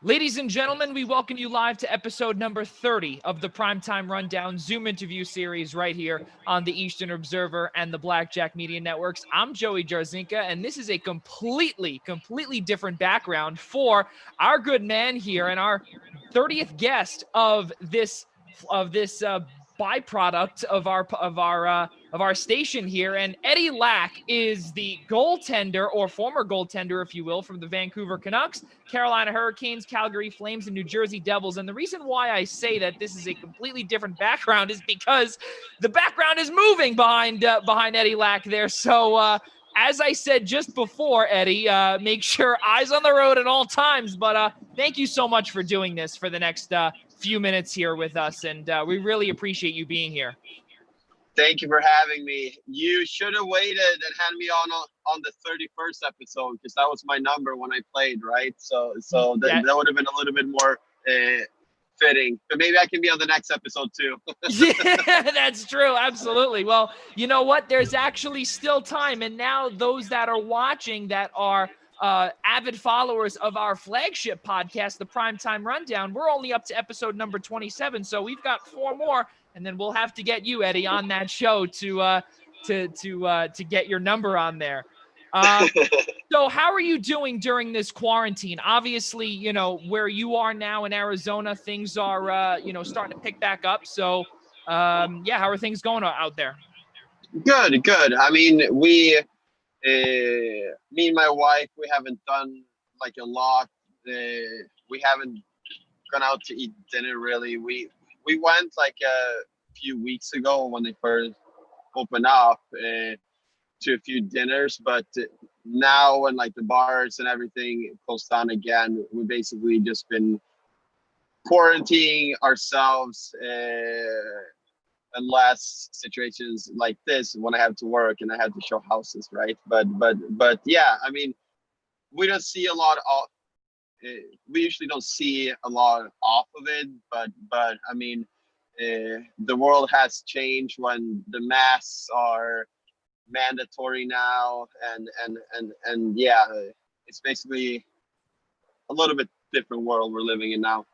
Ladies and gentlemen, we welcome you live to episode number 30 of the Primetime Rundown Zoom interview series right here on the Eastern Observer and the Blackjack Media Networks. I'm Joey Jarzynka, and this is a completely different background for our good man here and our 30th guest of this byproduct of our station here. And Eddie Lack is the goaltender, or former goaltender, if you will, from the Vancouver Canucks, Carolina Hurricanes, Calgary Flames, and New Jersey Devils. And the reason why I say that this is a completely different background is because the background is moving behind Eddie Lack there. So as I said just before, Eddie, make sure eyes on the road at all times. But thank you so much for doing this for the next few minutes here with us, and we really appreciate you being here. Thank you for having me. You should have waited and had me on the 31st episode, because that was my number when I played, right? So that would have been a little bit more fitting. But maybe I can be on the next episode too. Yeah, that's true. Absolutely. Well, you know what? There's actually still time. And now those that are watching that are avid followers of our flagship podcast, the Primetime Rundown, we're only up to episode number 27. So we've got 4 more, and then we'll have to get you, Eddie, on that show to get your number on there. So how are you doing during this quarantine? Obviously, you know, where you are now in Arizona, things are, starting to pick back up. So, how are things going out there? Good. I mean, me and my wife, we haven't done like a lot. We haven't gone out to eat dinner really. We went like a few weeks ago when they first opened up to a few dinners, but now when like the bars and everything closed down again, we basically just been quarantining ourselves. Unless situations like this when I have to work and I have to show houses, right? But yeah, I mean, we don't see a lot of. We usually don't see a lot off of it, but I mean, the world has changed when the masks are mandatory now, and yeah, it's basically a little bit different world we're living in now.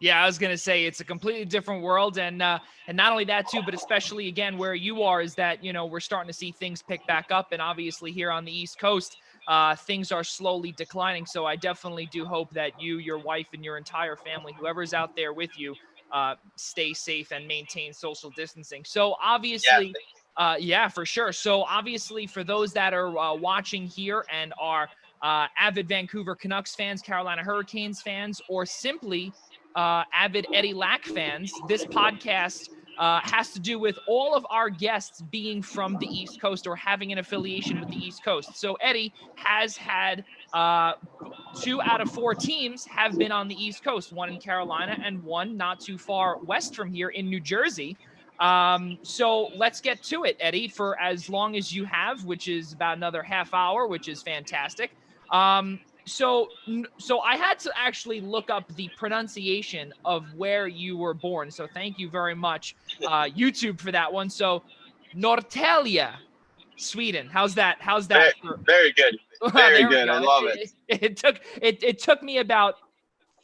Yeah, I was going to say it's a completely different world. And not only that, too, but especially, again, where you are is that, you know, we're starting to see things pick back up. And obviously here on the East Coast, things are slowly declining. So I definitely do hope that you, your wife, and your entire family, whoever's out there with you, stay safe and maintain social distancing. So obviously, yeah, for sure. So obviously for those that are watching here and are avid Vancouver Canucks fans, Carolina Hurricanes fans, or simply avid Eddie Lack fans, this podcast has to do with all of our guests being from the East Coast or having an affiliation with the East Coast. So Eddie has had 2 out of 4 teams have been on the East Coast, one in Carolina and one not too far west from here in New Jersey. So let's get to it, Eddie, for as long as you have, which is about another half hour, which is fantastic. So I had to actually look up the pronunciation of where you were born. So thank you very much, YouTube, for that one. So Norrtälje, Sweden. How's that? Very good. Very good. I love it. It took me about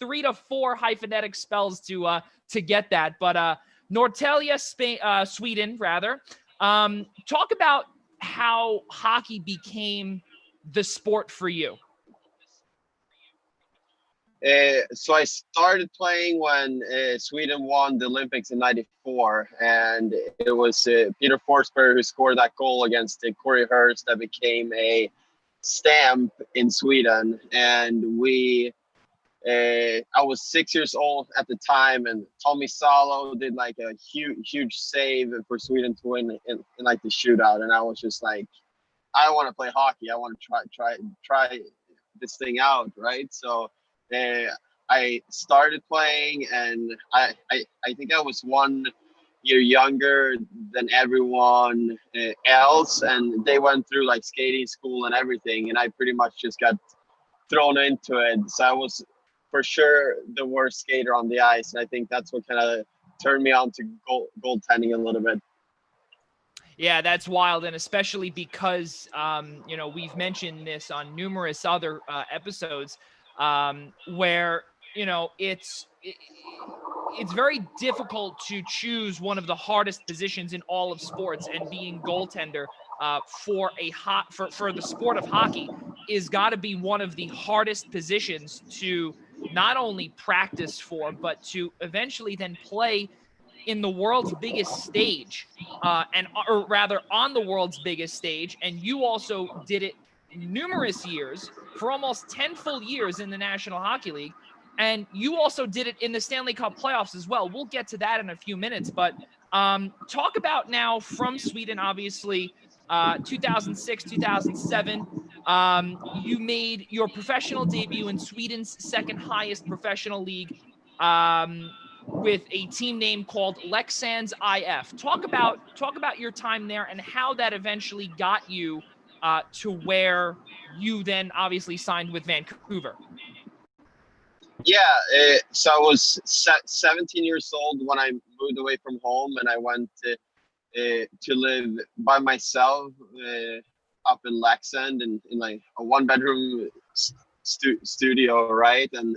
3 to 4 hyphenetic spells to get that. But Norrtälje, Sweden, rather. Talk about how hockey became the sport for you. So I started playing when Sweden won the Olympics in '94, and it was Peter Forsberg who scored that goal against Corey Hurst that became a stamp in Sweden. And I was 6 years old at the time, and Tommy Salo did like a huge save for Sweden to win in like the shootout, and I was just like, I want to play hockey. I want to try this thing out, right? So I started playing, and I think I was 1 year younger than everyone else, and they went through like skating school and everything, and I pretty much just got thrown into it. So I was for sure the worst skater on the ice, and I think that's what kind of turned me on to goaltending a little bit. Yeah, that's wild, and especially because we've mentioned this on numerous other episodes, where it's very difficult to choose one of the hardest positions in all of sports, and being goaltender for the sport of hockey is got to be one of the hardest positions to not only practice for, but to eventually then play in the world's biggest stage, or rather on the world's biggest stage. And you also did it numerous years, for almost 10 full years in the National Hockey League. And you also did it in the Stanley Cup playoffs as well. We'll get to that in a few minutes. But talk about now from Sweden, obviously, 2006, 2007. You made your professional debut in Sweden's second highest professional league, with a team name called Leksands IF. Talk about your time there and how that eventually got you to where you then obviously signed with Vancouver. Yeah, so I was 17 years old when I moved away from home, and I went to live by myself up in Leksand in like a one-bedroom studio, right? And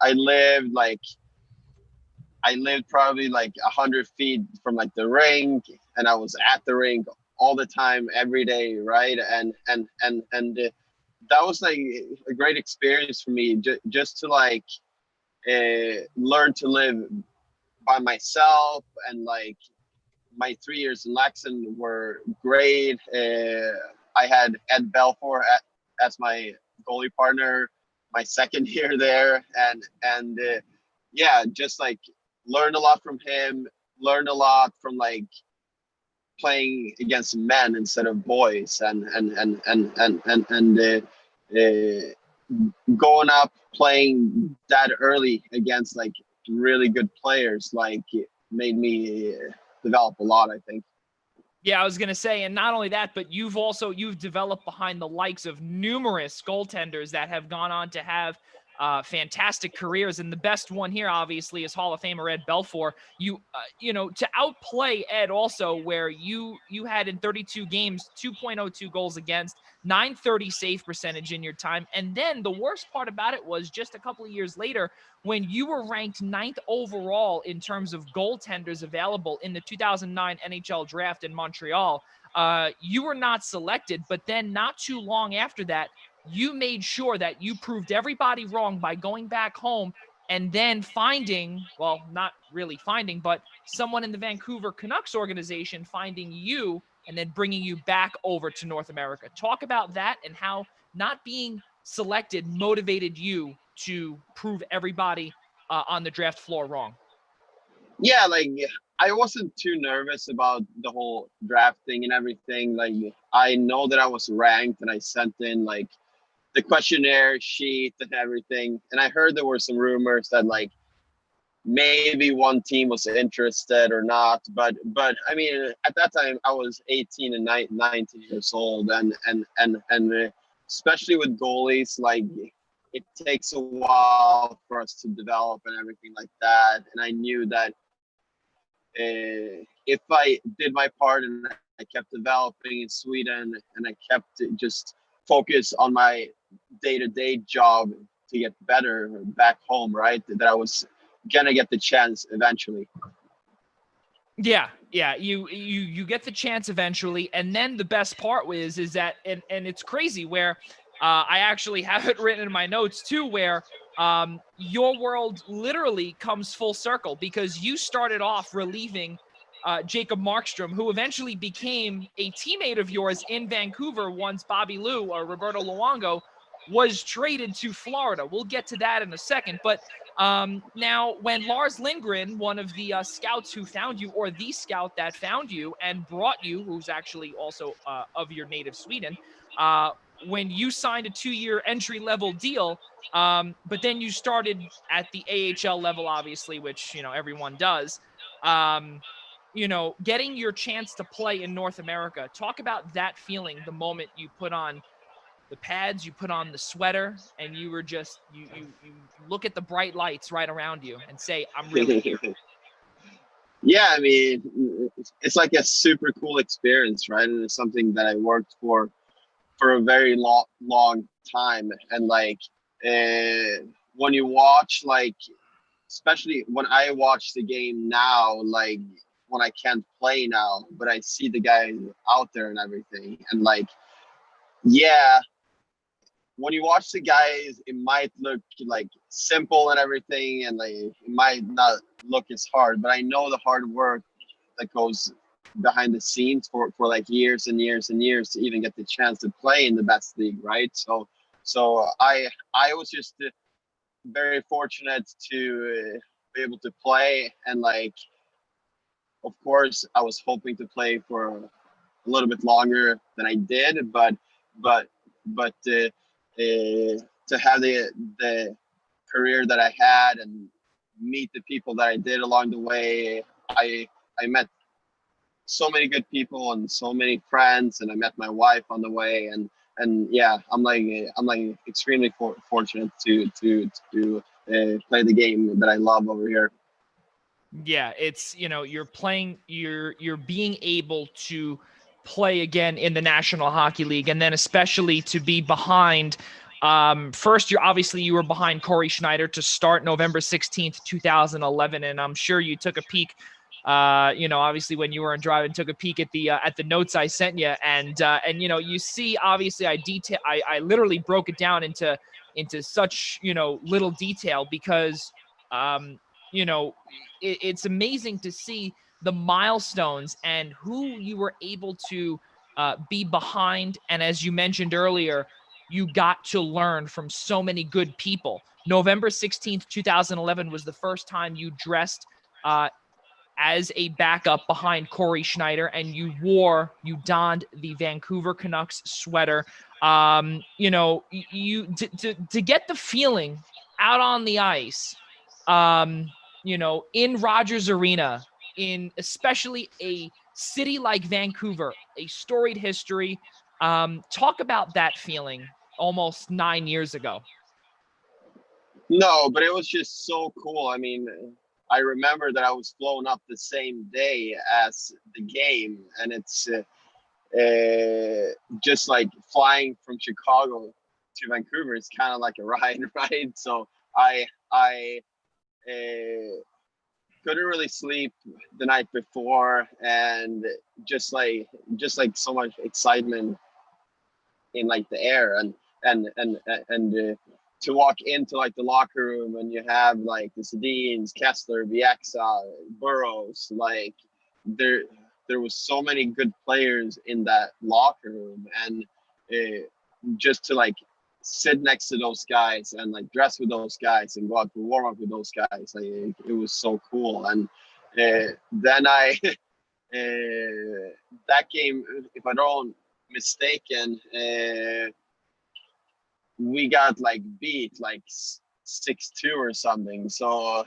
I lived probably like 100 feet from like the rink, and I was at the rink all the time, every day, right? And that was like a great experience for me, just to like learn to live by myself. And like my 3 years in Leksand were great. I had Ed Belfour as my goalie partner my second year there, and yeah, just like learned a lot from him, learned a lot from like playing against men instead of boys, and going up playing that early against like really good players, like made me develop a lot, I think. Yeah, I was going to say, and not only that, but you've developed behind the likes of numerous goaltenders that have gone on to have fantastic careers. And the best one here, obviously, is Hall of Famer Ed Belfour. To outplay Ed also, where you had in 32 games, 2.02 goals against, 930 save percentage in your time. And then the worst part about it was just a couple of years later, when you were ranked 9th overall in terms of goaltenders available in the 2009 NHL draft in Montreal, you were not selected. But then not too long after that, you made sure that you proved everybody wrong by going back home and then finding, well, not really finding, but someone in the Vancouver Canucks organization finding you and then bringing you back over to North America. Talk about that and how not being selected motivated you to prove everybody on the draft floor wrong. Yeah, like I wasn't too nervous about the whole drafting and everything. Like I know that I was ranked, and I sent in like the questionnaire sheet and everything. And I heard there were some rumors that like maybe one team was interested or not. But I mean, at that time I was 18 and 19 years old, and especially with goalies, like it takes a while for us to develop and everything like that. And I knew that if I did my part and I kept developing in Sweden, and I kept just focus on my day-to-day job to get better back home, right, that I was gonna get the chance eventually. Yeah, you get the chance eventually. And then the best part is that, and it's crazy, where I actually have it written in my notes too, where your world literally comes full circle, because you started off relieving Jacob Markstrom, who eventually became a teammate of yours in Vancouver once Bobby Lou or Roberto Luongo was traded to Florida. We'll get to that in a second. But now, when Lars Lindgren, one of the scouts who found you, or the scout that found you and brought you, who's actually also of your native Sweden, when you signed a 2-year entry-level deal, but then you started at the AHL level, obviously, which, everyone does, getting your chance to play in North America. Talk about that feeling the moment you put on the pads, you put on the sweater, and you were just, you look at the bright lights right around you and say, I'm really here. Yeah, I mean, it's like a super cool experience, right? And it's something that I worked for a very long time. And like, when you watch, like, especially when I watch the game now, like when I can't play now, but I see the guys out there and everything, and like, yeah, when you watch the guys, it might look like simple and everything, and like it might not look as hard, but I know the hard work that goes behind the scenes for like years and years and years to even get the chance to play in the best league, right? So I was just very fortunate to be able to play, and like, of course I was hoping to play for a little bit longer than I did, but but to have the career that I had and meet the people that I did along the way, I met so many good people and so many friends, and I met my wife on the way, and yeah, I'm like extremely fortunate to play the game that I love over here. Yeah, it's, you're playing, you're being able to play again in the National Hockey League, and then especially to be behind. First, you were behind Corey Schneider to start November 16th, 2011, and I'm sure you took a peek. Obviously when you were in drive and took a peek at the notes I sent you, and you see, obviously I literally broke it down into such little detail because um, you know it's amazing to see the milestones and who you were able to be behind. And as you mentioned earlier, you got to learn from so many good people. November 16th, 2011 was the first time you dressed as a backup behind Corey Schneider, and you donned the Vancouver Canucks sweater. To get the feeling out on the ice, in Rogers Arena, in especially a city like Vancouver, a storied history. Talk about that feeling almost 9 years ago. No, but it was just so cool. I mean, I remember that I was flown up the same day as the game, and it's just like flying from Chicago to Vancouver. It's kind of like a ride, right? So I couldn't really sleep the night before, and just like so much excitement in like the air, and to walk into like the locker room, and you have like the Sedins, Kessler, Bieksa, Burrows, like there there was so many good players in that locker room, and uh, just to like sit next to those guys and like dress with those guys and go out to warm up with those guys, like it was so cool. And then I that game, if I don't mistaken, we got like beat like 6-2 or something. So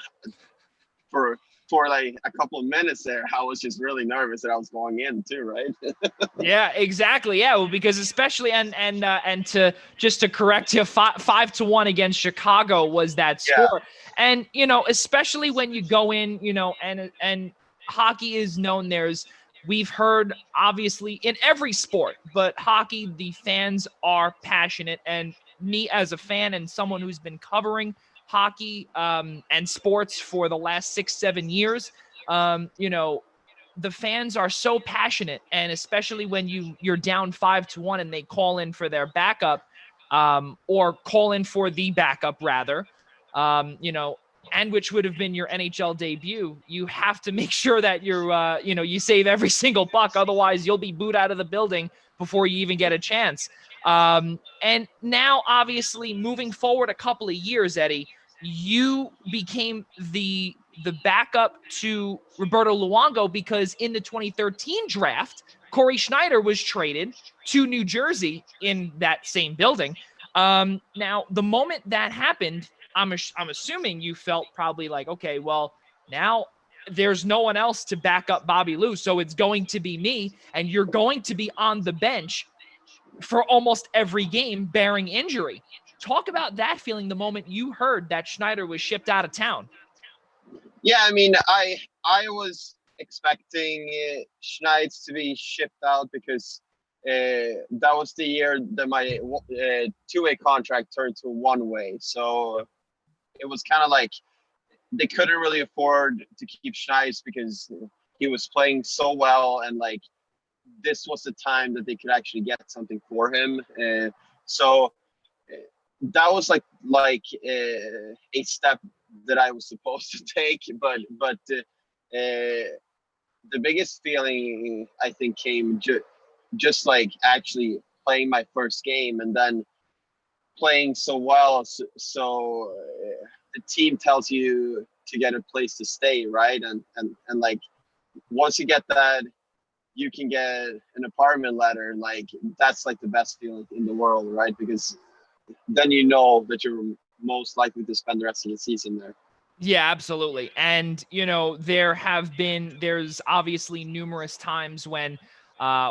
for for like a couple of minutes there, I was just really nervous that I was going in too, right? Yeah, exactly. Yeah, well, because especially and to just to correct you, 5-1 against Chicago was that Yeah. score. And especially when you go in, and hockey is known. We've heard, obviously, in every sport, but hockey, the fans are passionate. And me as a fan and someone who's been covering hockey and sports for the last 6-7 years, um, you know, the fans are so passionate, and especially when you're down 5-1 and they call in for their backup, or call in for the backup rather, and which would have been your NHL debut. You have to make sure that you save every single buck, otherwise you'll be booed out of the building before you even get a chance. And now, obviously, moving forward a couple of years, Eddie, you became the backup to Roberto Luongo, because in the 2013 draft, Corey Schneider was traded to New Jersey in that same building. Now, the moment that happened, I'm assuming you felt probably like, okay, well, now there's no one else to back up Bobby Lou, so it's going to be me, and you're going to be on the bench for almost every game, bearing injury. Talk about that feeling the moment you heard that Schneider was shipped out of town. Yeah, I mean, I was expecting Schneitz to be shipped out because that was the year that my two-way contract turned to one-way. So it was kind of like they couldn't really afford to keep Schneider because he was playing so well, and like this was the time that they could actually get something for him. So that was a step that I was supposed to take, but the biggest feeling I think came just like actually playing my first game and then playing so well. So the team tells you to get a place to stay, right? And like once you get that, you can get an apartment letter. Like that's like the best feeling in the world, right? Because then you know that you're most likely to spend the rest of the season there. Yeah, absolutely. And, there's obviously numerous times when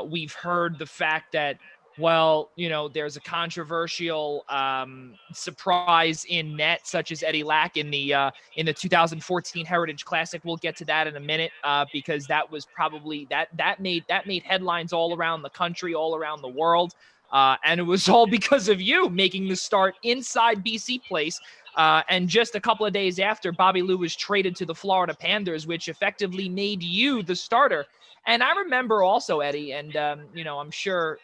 we've heard the fact that, well, there's a controversial surprise in net, such as Eddie Lack in the 2014 Heritage Classic. We'll get to that in a minute because that was probably that made headlines all around the country, all around the world. And it was all because of you making the start inside BC Place. And just a couple of days after, Bobby Lou was traded to the Florida Panthers, which effectively made you the starter. And I remember also, Eddie, and, I'm sure,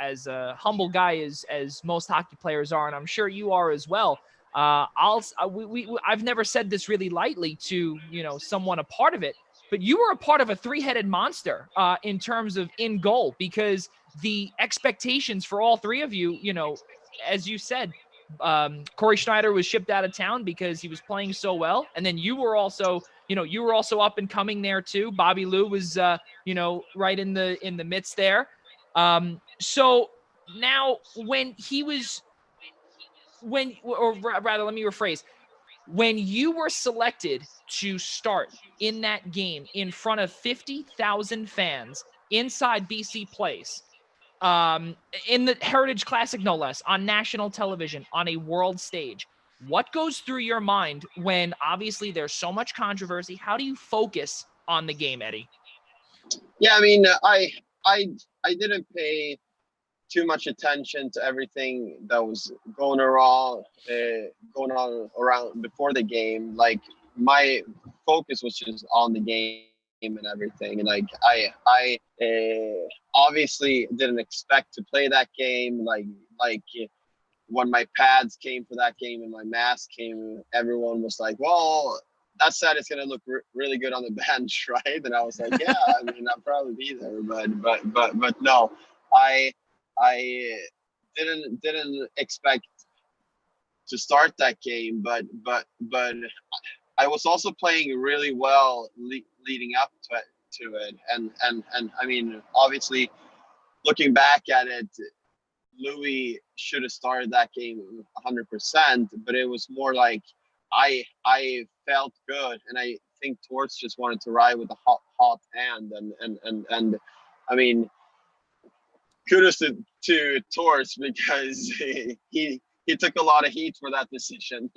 as a humble guy as most hockey players are, and I'm sure you are as well, I've never said this really lightly to, someone a part of it, but you were a part of a three-headed monster in terms of in goal, because the expectations for all three of you, as you said, Corey Schneider was shipped out of town because he was playing so well. And then you were also up and coming there too. Bobby Lou was, right in the midst there. So now when let me rephrase, when you were selected to start in that game in front of 50,000 fans inside BC Place, in the Heritage Classic, no less, on national television, on a world stage, what goes through your mind when obviously there's so much controversy? How do you focus on the game, Eddie? Yeah, I mean, I didn't pay too much attention to everything that was going on around before the game. Like my focus was just on the game and everything. And like I obviously didn't expect to play that game. Like when my pads came for that game and my mask came, everyone was like, "Well, that said, it's gonna look really good on the bench, right?" And I was like, "Yeah, I mean, I'll probably be there, but no, I didn't expect to start that game, but I was also playing really well leading up to it, and I mean, obviously, looking back at it, Louis should have started that game 100%, but it was more like I felt good, and I think Torts just wanted to ride with a hot hand, and I mean, kudos to Torts because he took a lot of heat for that decision.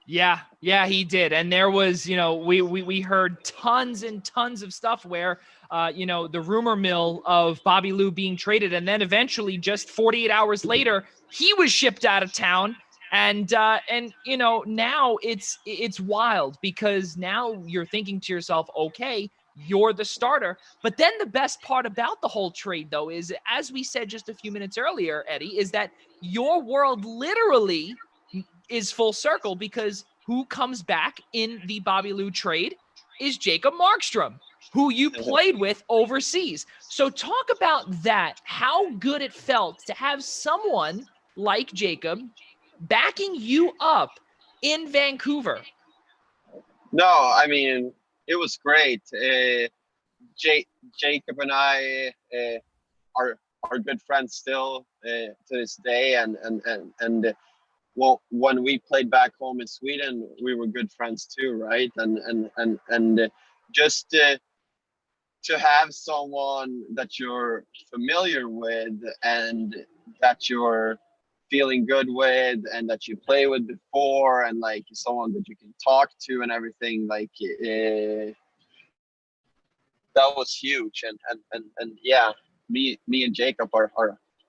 Yeah, he did. And there was, we heard tons and tons of stuff where, the rumor mill of Bobby Lou being traded. And then eventually, just 48 hours later, he was shipped out of town. And now it's wild because now you're thinking to yourself, okay, you're the starter. But then the best part about the whole trade, though, is, as we said just a few minutes earlier, Eddie, is that your world literally is full circle, because who comes back in the Bobby Lou trade is Jacob Markstrom, who you played with overseas. So talk about that, how good it felt to have someone like Jacob backing you up in Vancouver. No, I mean, it was great. Jacob and I are good friends still to this day, and well, when we played back home in Sweden, we were good friends too, right? And just to have someone that you're familiar with and that you're feeling good with and that you play with before, and like someone that you can talk to and everything, like that was huge. And yeah, me and Jacob are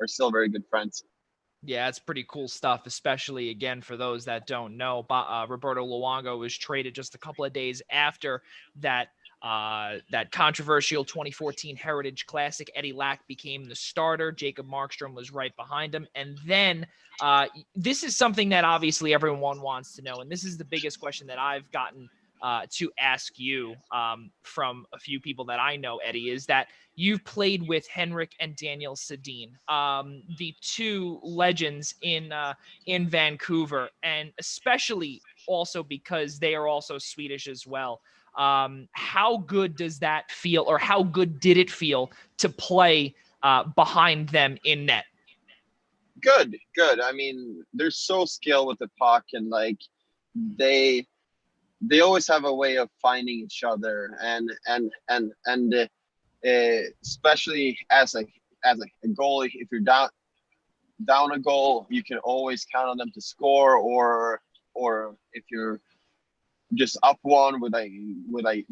still very good friends. Yeah, it's pretty cool stuff, especially, again, for those that don't know. Roberto Luongo was traded just a couple of days after that that controversial 2014 Heritage Classic. Eddie Lack became the starter. Jacob Markstrom was right behind him. And then this is something that obviously everyone wants to know, and this is the biggest question that I've gotten to ask you from a few people that I know, Eddie, is that you've played with Henrik and Daniel Sedin, the two legends in Vancouver, and especially also because they are also Swedish as well. How good does that feel, or how good did it feel to play behind them in net? Good, good. I mean, they're so skilled with the puck, and like they always have a way of finding each other, and especially as a goalie, if you're down a goal, you can always count on them to score, or if you're just up one with a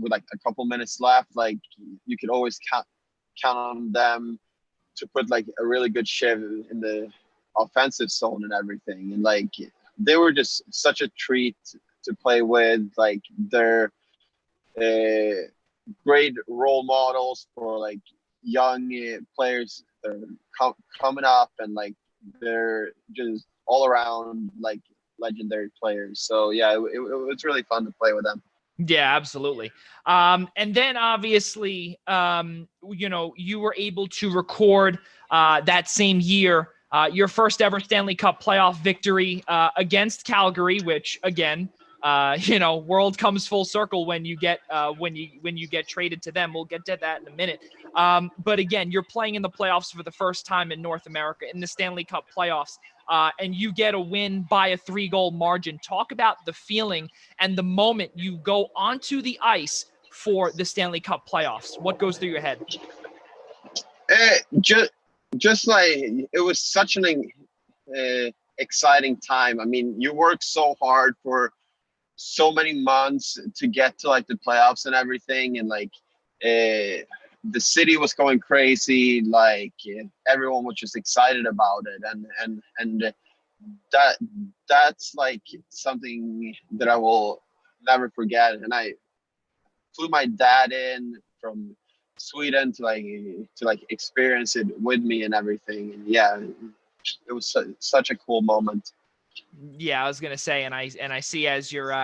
couple minutes left, like you could always count on them to put like a really good shift in the offensive zone and everything. And like they were just such a treat to play with. Like they're great role models for like young players that are coming up, and like they're just all around like legendary players. So yeah, it was really fun to play with them. Yeah, absolutely. And then obviously, you were able to record that same year your first ever Stanley Cup playoff victory against Calgary, which again, world comes full circle when you get traded to them. We'll get to that in a minute. But again, you're playing in the playoffs for the first time in North America in the Stanley Cup playoffs. And you get a win by a 3-goal margin. Talk about the feeling and the moment you go onto the ice for the Stanley Cup playoffs. What goes through your head? Just like it was such an exciting time. I mean, you work so hard for so many months to get to like the playoffs and everything, and like the city was going crazy. Like everyone was just excited about it, and that's like something that I will never forget. And I flew my dad in from Sweden to like experience it with me and everything. And yeah, it was such a cool moment. Yeah, I was gonna say, and I see as you're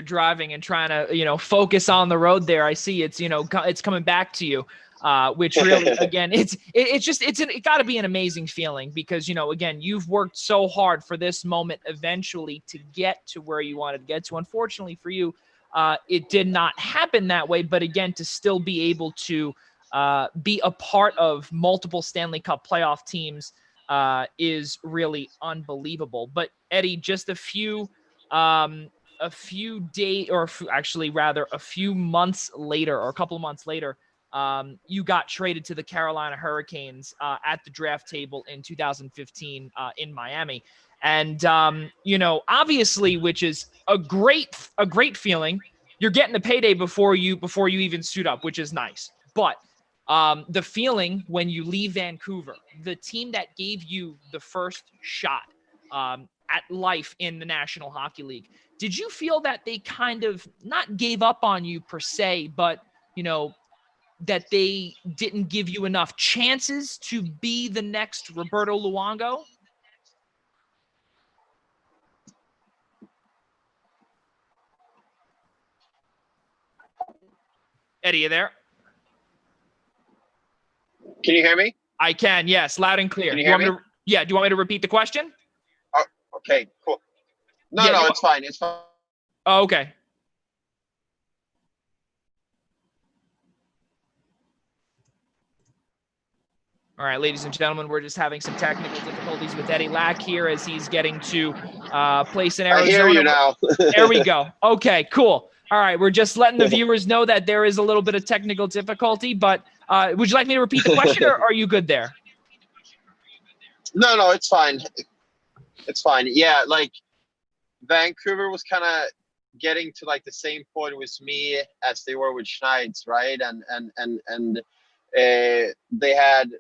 driving and trying to focus on the road there, I see it's coming back to you, which really again it's got to be an amazing feeling, because again, you've worked so hard for this moment eventually to get to where you wanted to get to. Unfortunately for you, it did not happen that way, but again, to still be able to be a part of multiple Stanley Cup playoff teams is really unbelievable. But Eddie, just a few days, or actually rather a few months later, or a couple of months later, you got traded to the Carolina Hurricanes at the draft table in 2015 in Miami. And obviously, which is a great feeling. You're getting the payday before you even suit up, which is nice. But the feeling when you leave Vancouver, the team that gave you the first shot at life in the National Hockey League, did you feel that they kind of not gave up on you per se, but that they didn't give you enough chances to be the next Roberto Luongo? Eddie, you there? Can you hear me? I can, yes, loud and clear. Can you hear me? Do you want me to repeat the question? Oh, okay, cool. No, it's fine. It's fine. Oh, okay. All right, ladies and gentlemen, we're just having some technical difficulties with Eddie Lack here as he's getting to place in Arizona. I hear you now. There we go. Okay, cool. All right, we're just letting the viewers know that there is a little bit of technical difficulty, but would you like me to repeat the question, or are you good there? No, it's fine. It's fine. Yeah, like Vancouver was kind of getting to like the same point with me as they were with Schneids, right? And they had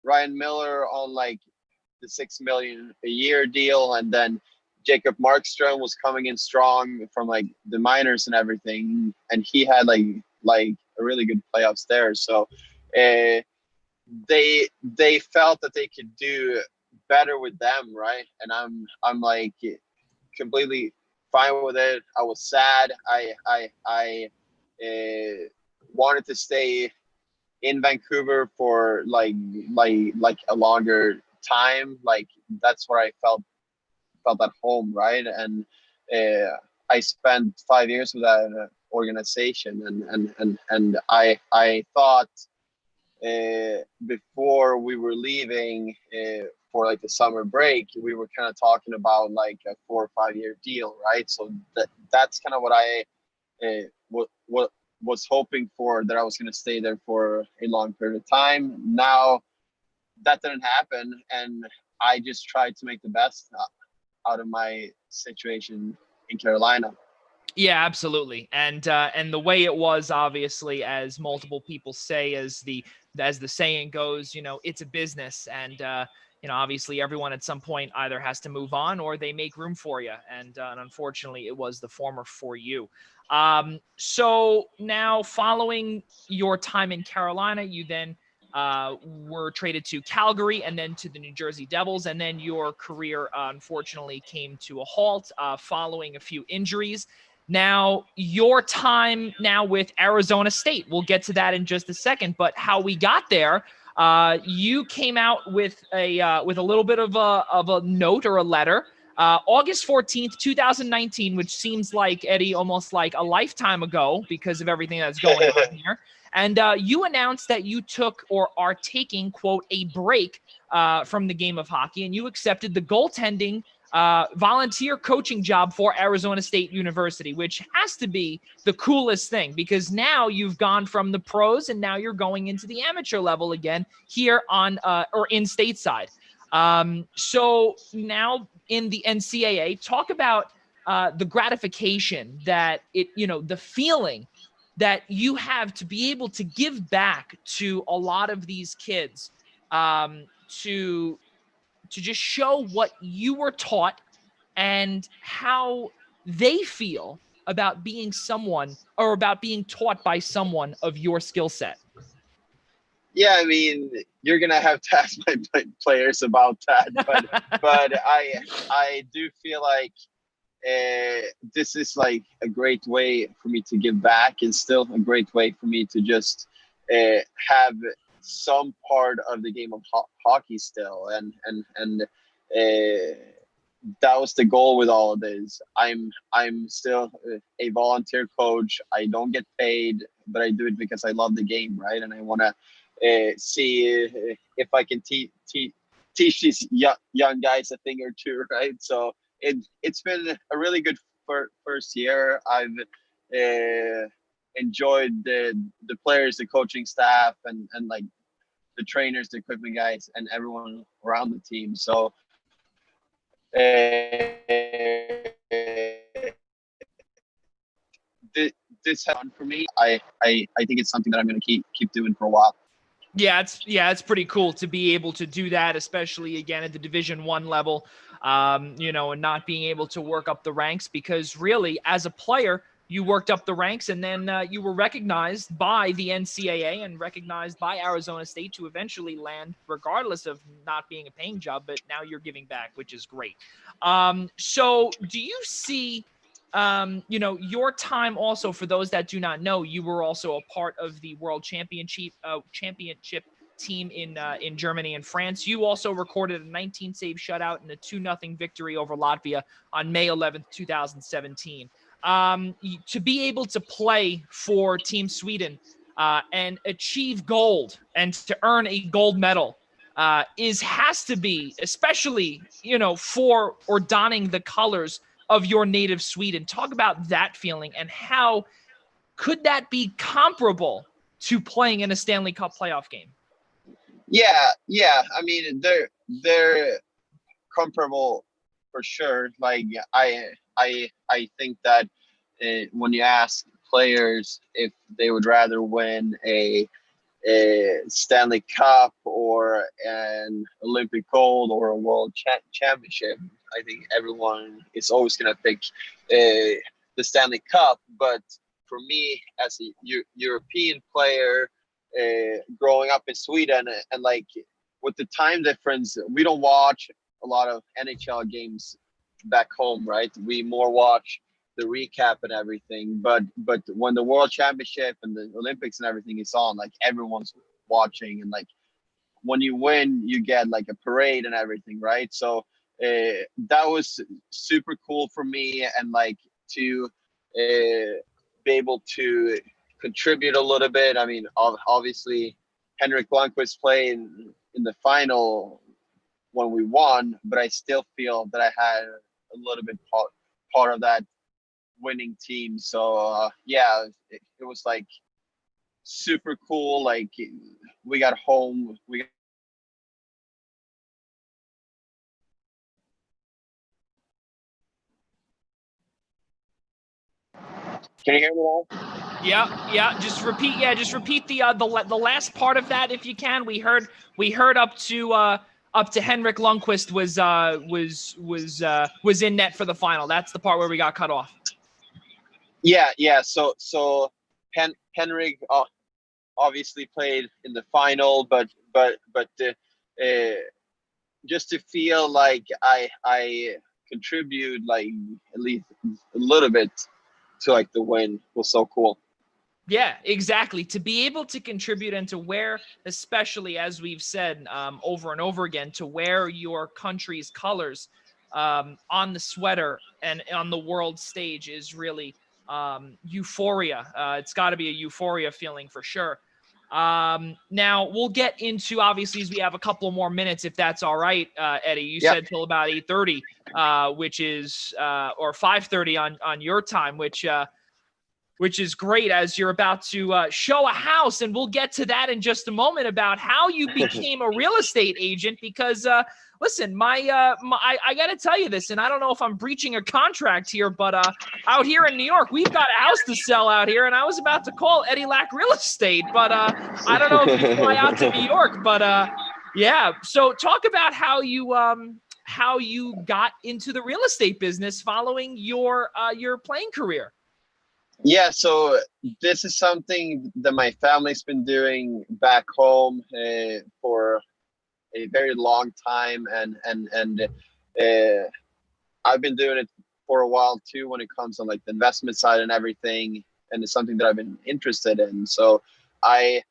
Ryan Miller on like the $6 million a year deal, and then Jacob Markstrom was coming in strong from like the minors and everything, and he had like a really good playoffs there. So they felt that they could do better with them, right? And I'm like completely fine with it. I was sad. I wanted to stay in Vancouver for like a longer time. Like that's where I felt at home, right? And I spent 5 years with that organization, and I thought before we were leaving for like the summer break, we were kind of talking about like a 4 or 5 year deal, right? So that's kind of what I what was hoping for, that I was going to stay there for a long period of time. Now that didn't happen, and I just tried to make the best out of my situation in Carolina. Yeah, absolutely. And the way it was, obviously, as multiple people say, as the saying goes, it's a business, and obviously everyone at some point either has to move on or they make room for you. And unfortunately, it was the former for you. So now, following your time in Carolina, you then were traded to Calgary and then to the New Jersey Devils, and then your career unfortunately came to a halt following a few injuries. Now, your time now with Arizona State, we'll get to that in just a second, but how we got there, you came out with a little bit of a note or a letter, August 14th, 2019, which seems like, Eddie, almost like a lifetime ago because of everything that's going on here. And you announced that you took or are taking, quote, a break from the game of hockey, and you accepted the goaltending volunteer coaching job for Arizona State University, which has to be the coolest thing, because now you've gone from the pros and now you're going into the amateur level again here on or in stateside. So now in the NCAA, talk about the gratification that the feeling that you have to be able to give back to a lot of these kids, to just show what you were taught and how they feel about being someone, or about being taught by someone of your skill set. Yeah, I mean, you're gonna have to ask my players about that, but I do feel like this is like a great way for me to give back, and still a great way for me to just have some part of the game of hockey still, and that was the goal with all of this. I'm still a volunteer coach. I don't get paid, but I do it because I love the game, right? And I want to see if I can teach these young guys a thing or two, right? So it's been a really good first year. I've enjoyed the players, the coaching staff, and like the trainers, the equipment guys, and everyone around the team. So this has fun for me. I think it's something that I'm going to keep doing for a while. Yeah, it's pretty cool to be able to do that, especially again at the Division I level, and not being able to work up the ranks, because really, as a player, you worked up the ranks, and then you were recognized by the NCAA and recognized by Arizona State to eventually land, regardless of not being a paying job, but now you're giving back, which is great. So do you see, your time also, for those that do not know, you were also a part of the World Championship team in Germany and France. You also recorded a 19-save shutout and a 2-0 victory over Latvia on May 11th, 2017. To be able to play for Team Sweden and achieve gold and to earn a gold medal has to be, especially, for or donning the colors of your native Sweden. Talk about that feeling, and how could that be comparable to playing in a Stanley Cup playoff game? Yeah. I mean, they're comparable for sure. Like I think that when you ask players if they would rather win a Stanley Cup or an Olympic gold or a world championship. I think everyone is always going to pick the Stanley Cup. But for me, as a European player, growing up in Sweden, and like with the time difference, we don't watch a lot of NHL games back home, right? We more watch the recap and everything. But when the World Championship and the Olympics and everything is on, like everyone's watching, and like when you win, you get like a parade and everything, right? So that was super cool for me, and like to be able to contribute a little bit. I mean, obviously, Henrik Lundqvist played in the final when we won, but I still feel that I had a little bit part of that winning team. So yeah, it was like super cool. Like we got home, can you hear me now? Yeah. Just repeat. Yeah, just repeat the last part of that if you can. We heard up to Henrik Lundqvist was in net for the final. That's the part where we got cut off. Yeah. So Henrik obviously played in the final, but just to feel like I contribute like at least a little bit to like the win was so cool. Yeah, exactly. To be able to contribute and to wear, especially as we've said over and over again, to wear your country's colors on the sweater and on the world stage is really euphoria. It's got to be a euphoria feeling for sure. Now we'll get into, obviously, as we have a couple more minutes, if that's all right, Eddie. You said till about 8:30, which is or 5:30 on your time, which is great, as you're about to show a house. And we'll get to that in just a moment about how you became a real estate agent, because listen, I got to tell you this, and I don't know if I'm breaching a contract here, but out here in New York, we've got a house to sell out here, and I was about to call Eddie Lack Real Estate, but I don't know if you fly out to New York, but yeah. So talk about how you got into the real estate business following your playing career. Yeah, so this is something that my family's been doing back home for a very long time, and I've been doing it for a while too when it comes on like the investment side and everything, and it's something that I've been interested in. So I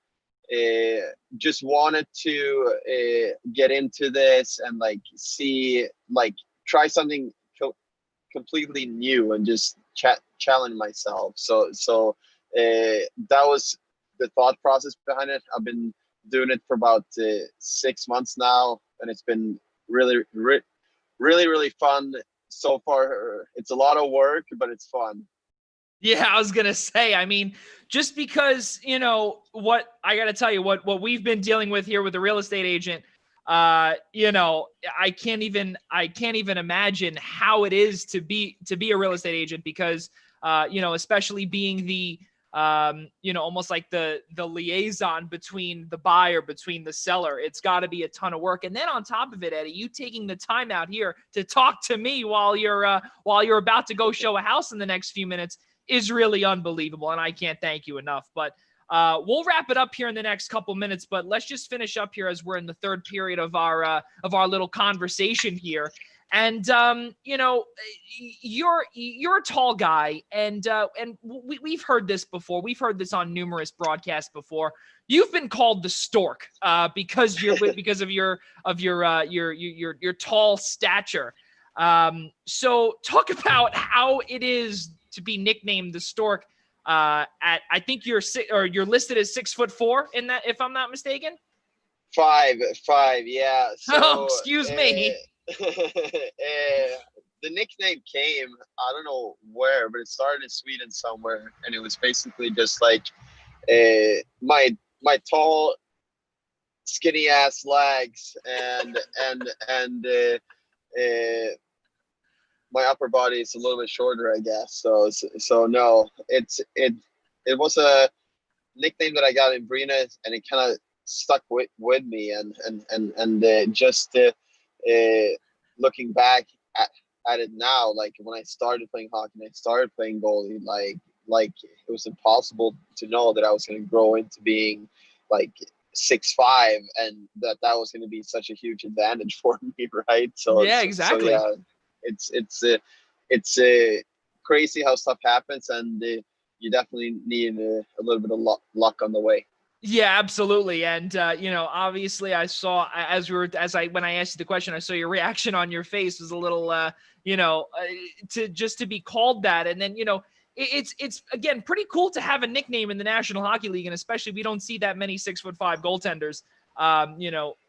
just wanted to get into this and like see, like try something completely new and just challenge myself. So that was the thought process behind it. I've been doing it for about 6 months now, and it's been really fun so far. It's a lot of work, but it's fun. Yeah, I was gonna say, I mean, just because, what I gotta tell you, what we've been dealing with here with the real estate agent, I can't even imagine how it is to be a real estate agent, because especially being the almost like the liaison between the buyer, between the seller. It's got to be a ton of work. And then on top of it, Eddie, you taking the time out here to talk to me while you're about to go show a house in the next few minutes is really unbelievable, and I can't thank you enough. But we'll wrap it up here in the next couple minutes, but let's just finish up here as we're in the third period of our little conversation here. And you're a tall guy, and we've heard this before. We've heard this on numerous broadcasts before. You've been called the Stork because of your tall stature. So talk about how it is to be nicknamed the Stork. I think you're listed as 6'4" in that, if I'm not mistaken. 5'5", yeah. So, oh, excuse me. The nickname came, I don't know where, but it started in Sweden somewhere, and it was basically just like my tall, skinny ass legs and my upper body is a little bit shorter, I guess. So no, it was a nickname that I got in Brina, and it kind of stuck with me. And just looking back at it now, like when I started playing hockey and I started playing goalie, like it was impossible to know that I was going to grow into being like 6'5", and that was going to be such a huge advantage for me, right? Yeah, So exactly. yeah, it's crazy how stuff happens, and you definitely need a little bit of luck on the way. Yeah, absolutely. And obviously I saw when I asked you the question, I saw your reaction on your face was a little to be called that. And then, it's again pretty cool to have a nickname in the National Hockey League, and especially we don't see that many 6'5" goaltenders.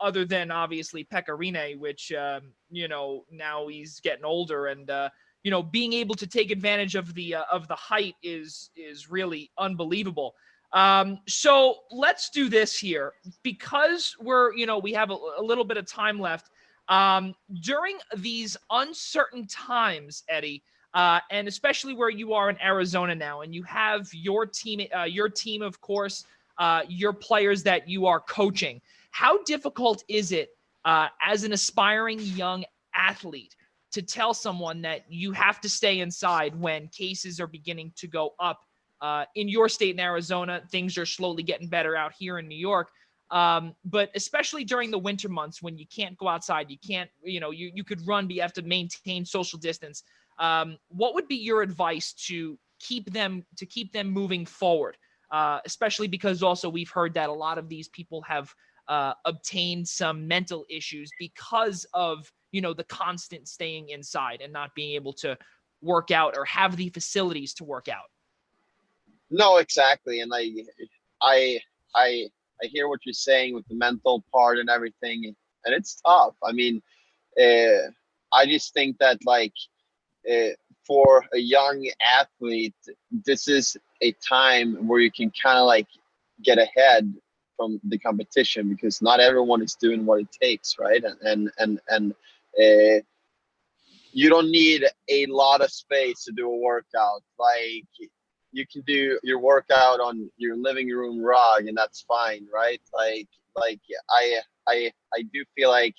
Other than obviously Pecorine, which now he's getting older, and being able to take advantage of the height is really unbelievable. So let's do this here because we have a little bit of time left. During these uncertain times, Eddie, and especially where you are in Arizona now, and you have your team, of course, your players that you are coaching. How difficult is it as an aspiring young athlete to tell someone that you have to stay inside when cases are beginning to go up? In your state in Arizona, things are slowly getting better out here in New York. But especially during the winter months when you can't go outside, you can't, you could run, but you have to maintain social distance. What would be your advice to keep them moving forward? Especially because also we've heard that a lot of these people have obtained some mental issues because of, the constant staying inside and not being able to work out or have the facilities to work out. No, exactly, and I I I hear what you're saying with the mental part and everything, and it's tough. I mean, uh, I just think that uh, for a young athlete, this is a time where you can kind of get ahead from the competition, because not everyone is doing what it takes, right? And you don't need a lot of space to do a workout. Like, you can do your workout on your living room rug, and that's fine, right? Like I do feel like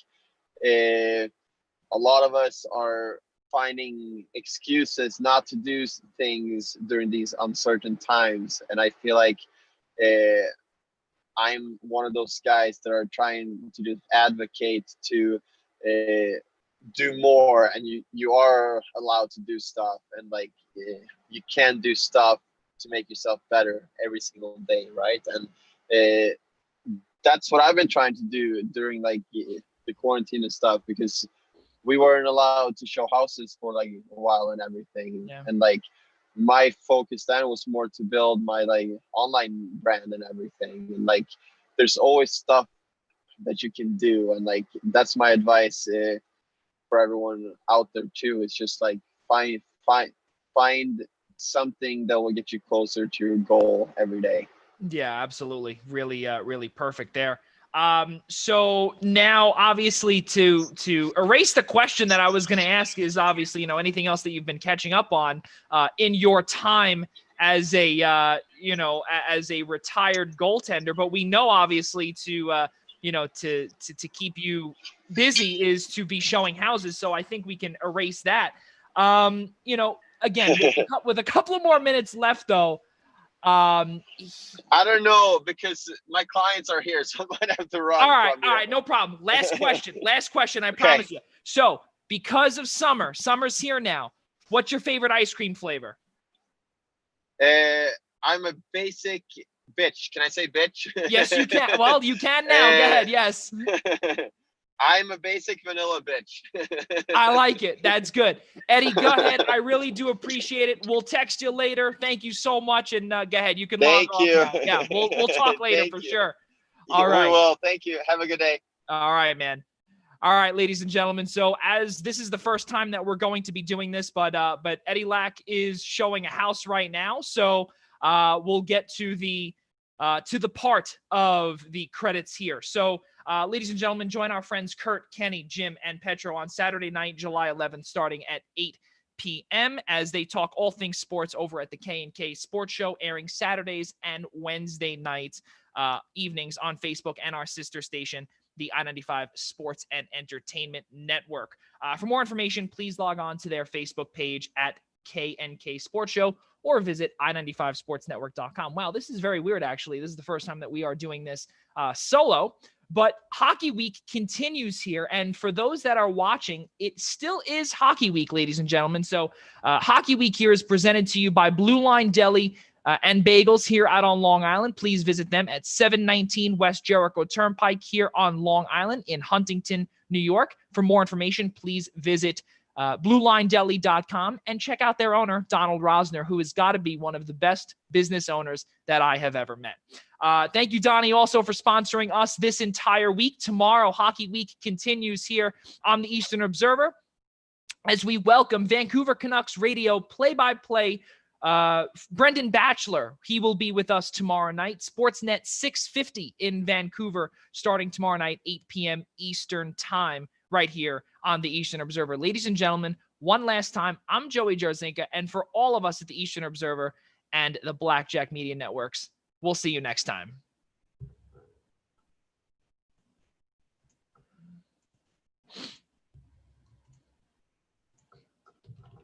uh, a lot of us are finding excuses not to do things during these uncertain times, and I feel like uh, I'm one of those guys that are trying to just advocate to uh, do more, and you are allowed to do stuff, and you can do stuff to make yourself better every single day, right? And uh, that's what I've been trying to do during the quarantine and stuff, because we weren't allowed to show houses for like a while and everything. Yeah. And my focus then was more to build my online brand and everything. And there's always stuff that you can do, and that's my advice for everyone out there too. It's just find find something that will get you closer to your goal every day. Yeah, absolutely. Really, really perfect there. So now obviously to erase the question that I was going to ask is obviously, anything else that you've been catching up on, in your time as as a retired goaltender, but we know obviously to keep you busy is to be showing houses. So I think we can erase that. Again, with a couple of more minutes left though, I don't know, because my clients are here, so I might have to run. All right, no problem. Last question, I promise you. So, because of summer's here now. What's your favorite ice cream flavor? I'm a basic bitch. Can I say bitch? Yes, you can. Well, you can now. Go ahead. Yes. I'm a basic vanilla bitch. I like it. That's good. Eddie, go ahead. I really do appreciate it. We'll text you later. Thank you so much. And go ahead. You can log off now. Yeah, we'll talk later for sure. All right. We will. Thank you. Have a good day. All right, man. All right, ladies and gentlemen. So as this is the first time that we're going to be doing this, but Eddie Lack is showing a house right now. So we'll get to the part of the credits here. So ladies and gentlemen, join our friends Kurt, Kenny, Jim, and Petro on Saturday night, July 11th, starting at 8 p.m. as they talk all things sports over at the K&K Sports Show, airing Saturdays and Wednesday nights, evenings on Facebook and our sister station, the I-95 Sports and Entertainment Network. For more information, please log on to their Facebook page at K&K Sports Show or visit i95sportsnetwork.com. Wow, this is very weird, actually. This is the first time that we are doing this solo, but Hockey Week continues here. And for those that are watching, it still is Hockey Week, ladies and gentlemen. So Hockey Week here is presented to you by Blue Line Deli and Bagels here out on Long Island. Please visit them at 719 West Jericho Turnpike here on Long Island in Huntington, New York. For more information, please visit BlueLineDeli.com and check out their owner, Donald Rosner, who has got to be one of the best business owners that I have ever met. Thank you, Donnie, also for sponsoring us this entire week. Tomorrow, Hockey Week continues here on the Eastern Observer as we welcome Vancouver Canucks radio play-by-play Brendan Batchelor. He will be with us tomorrow night. Sportsnet 650 in Vancouver starting tomorrow night, 8 p.m. Eastern time, right here on the Eastern Observer. Ladies and gentlemen, one last time, I'm Joey Jarzynka, and for all of us at the Eastern Observer and the Blackjack Media Networks, we'll see you next time.